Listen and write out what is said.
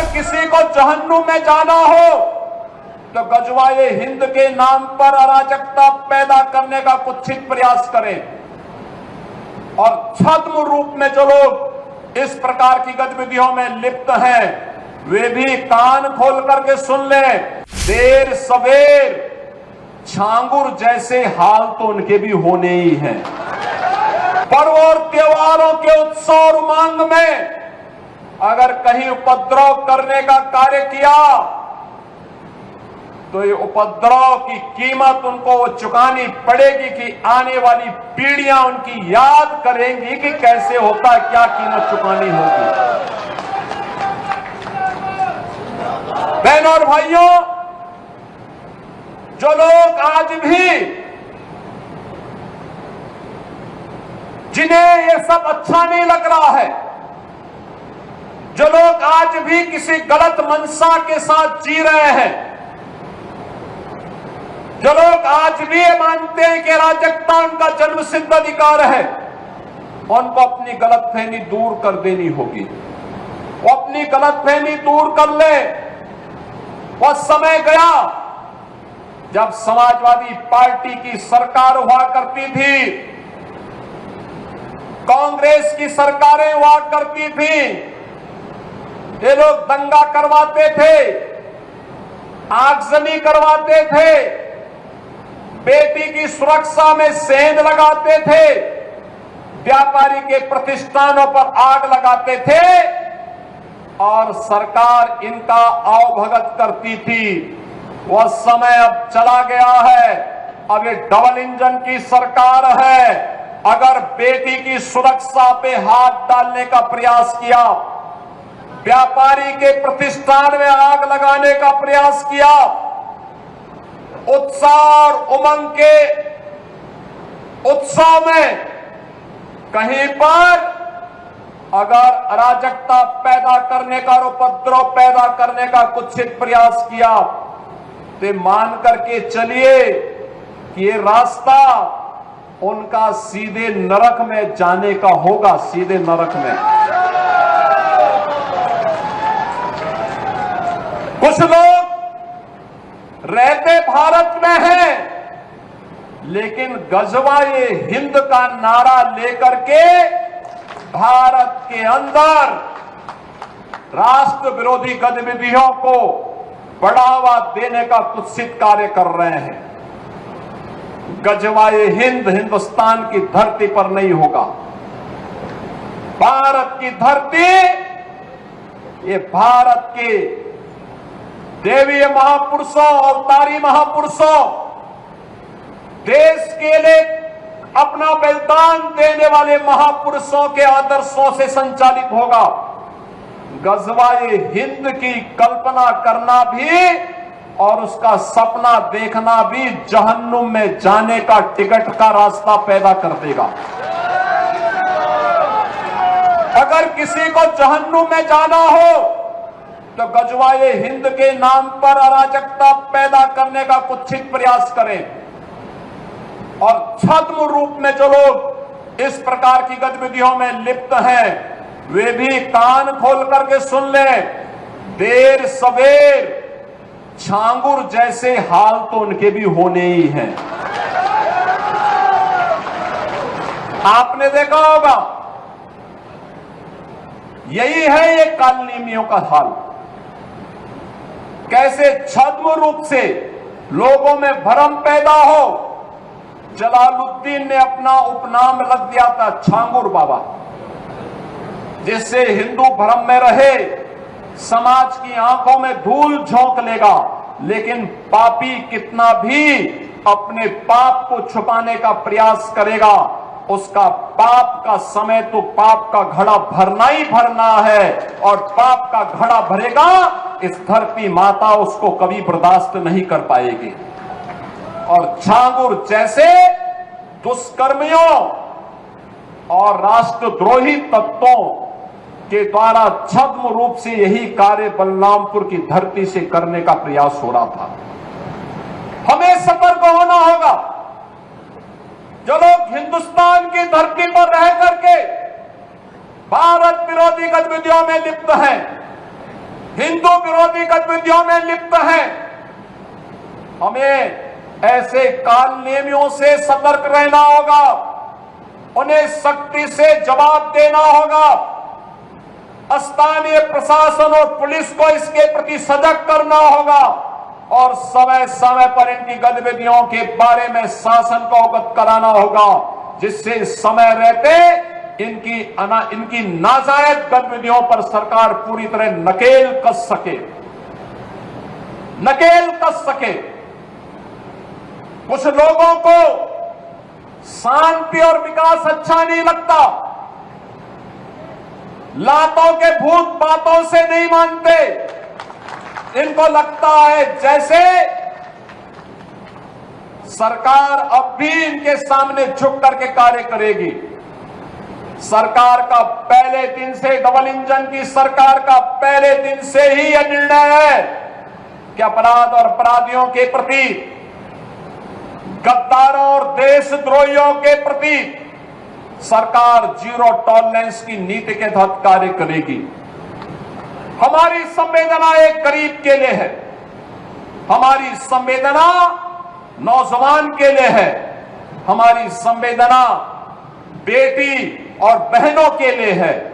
अगर किसी को जहन्नुम में जाना हो तो गजवाए हिंद के नाम पर अराजकता पैदा करने का कुत्सित प्रयास करें, और छद्म रूप में जो लोग इस प्रकार की गतिविधियों में लिप्त हैं वे भी कान खोल करके सुन लें। देर सवेर छांगुर जैसे हाल तो उनके भी होने ही हैं। पर्व और त्योहारों के उत्सव और उमंग में अगर कहीं उपद्रव करने का कार्य किया तो ये उपद्रव की कीमत उनको चुकानी पड़ेगी कि आने वाली पीढ़ियां उनकी याद करेंगी कि कैसे होता, क्या कीमत चुकानी होगी। बहनों और भाइयों, जो लोग आज भी जिन्हें ये सब अच्छा नहीं लग रहा है, जो लोग आज भी किसी गलत मंशा के साथ जी रहे हैं, जो लोग आज भी ये मानते हैं कि अराजकता उनका जन्मसिद्ध अधिकार है, उनको अपनी गलतफहमी दूर कर देनी होगी। वो अपनी गलतफहमी दूर कर ले। वह समय गया जब समाजवादी पार्टी की सरकार हुआ करती थी, कांग्रेस की सरकारें हुआ करती थी, ये लोग दंगा करवाते थे, आगजनी करवाते थे, बेटी की सुरक्षा में सेंध लगाते थे, व्यापारी के प्रतिष्ठानों पर आग लगाते थे और सरकार इनका आवभगत करती थी। वह समय अब चला गया है। अब ये डबल इंजन की सरकार है। अगर बेटी की सुरक्षा पे हाथ डालने का प्रयास किया, व्यापारी के प्रतिष्ठान में आग लगाने का प्रयास किया, उत्साह और उमंग के उत्सव में कहीं पर अगर अराजकता पैदा करने का और उपद्रव पैदा करने का कुत्सित प्रयास किया तो मान करके चलिए कि ये रास्ता उनका सीधे नरक में जाने का होगा, सीधे नरक में। कुछ लोग रहते भारत में हैं लेकिन गजवाए हिंद का नारा लेकर के भारत के अंदर राष्ट्र विरोधी गतिविधियों को बढ़ावा देने का कुत्सित कार्य कर रहे हैं। गजवाए हिंद हिंदुस्तान की धरती पर नहीं होगा। भारत की धरती, ये भारत के देवीय महापुरुषों, अवतारी महापुरुषों, देश के लिए अपना बलिदान देने वाले महापुरुषों के आदर्शों से संचालित होगा। गजवाए हिंद की कल्पना करना भी और उसका सपना देखना भी जहन्नुम में जाने का टिकट का रास्ता पैदा कर देगा। अगर किसी को जहन्नुम में जाना हो तो गजवाए हिंद के नाम पर अराजकता पैदा करने का कुत्सित प्रयास करें, और छद्म रूप में जो लोग इस प्रकार की गतिविधियों में लिप्त हैं वे भी कान खोल करके सुन लें। देर सवेर छांगुर जैसे हाल तो उनके भी होने ही हैं। आपने देखा होगा, यही है ये कालनीमियों का हाल। कैसे छद्म रूप से लोगों में भ्रम पैदा हो। जलालुद्दीन ने अपना उपनाम रख दिया था छांगुर बाबा, जिससे हिंदू भ्रम में रहे, समाज की आंखों में धूल झोंक लेगा, लेकिन पापी कितना भी अपने पाप को छुपाने का प्रयास करेगा, उसका पाप का समय तो पाप का घड़ा भरना ही भरना है, और पाप का घड़ा भरेगा इस धरती माता उसको कभी बर्दाश्त नहीं कर पाएगी। और छांगुर जैसे दुष्कर्मियों और राष्ट्रद्रोही तत्वों के द्वारा छद्म रूप से यही कार्य बलरामपुर की धरती से करने का प्रयास हो रहा था। हमें सतर्क होना होगा। जो लोग हिंदुस्तान की धरती पर रह करके भारत विरोधी गतिविधियों में लिप्त हैं, हिंदू विरोधी गतिविधियों में लिप्त हैं, हमें ऐसे कालनेमियों से सतर्क रहना होगा, उन्हें सख्ती से जवाब देना होगा। स्थानीय प्रशासन और पुलिस को इसके प्रति सजग करना होगा और समय समय पर इनकी गतिविधियों के बारे में शासन को अवगत कराना होगा, जिससे समय रहते इनकी नाजायज गतिविधियों पर सरकार पूरी तरह नकेल कस सके। कुछ लोगों को शांति और विकास अच्छा नहीं लगता, लातों के भूत बातों से नहीं मानते। इनको लगता है जैसे सरकार अब भी इनके सामने झुक करके कार्य करेगी। सरकार का पहले दिन से, डबल इंजन की सरकार का पहले दिन से ही यह निर्णय है कि अपराध और अपराधियों के प्रति, गद्दारों और देशद्रोहियों के प्रति सरकार जीरो टॉलरेंस की नीति के तहत कार्य करेगी। हमारी संवेदना एक गरीब के लिए है, हमारी संवेदना नौजवान के लिए है, हमारी संवेदना बेटी और बहनों के लिए है।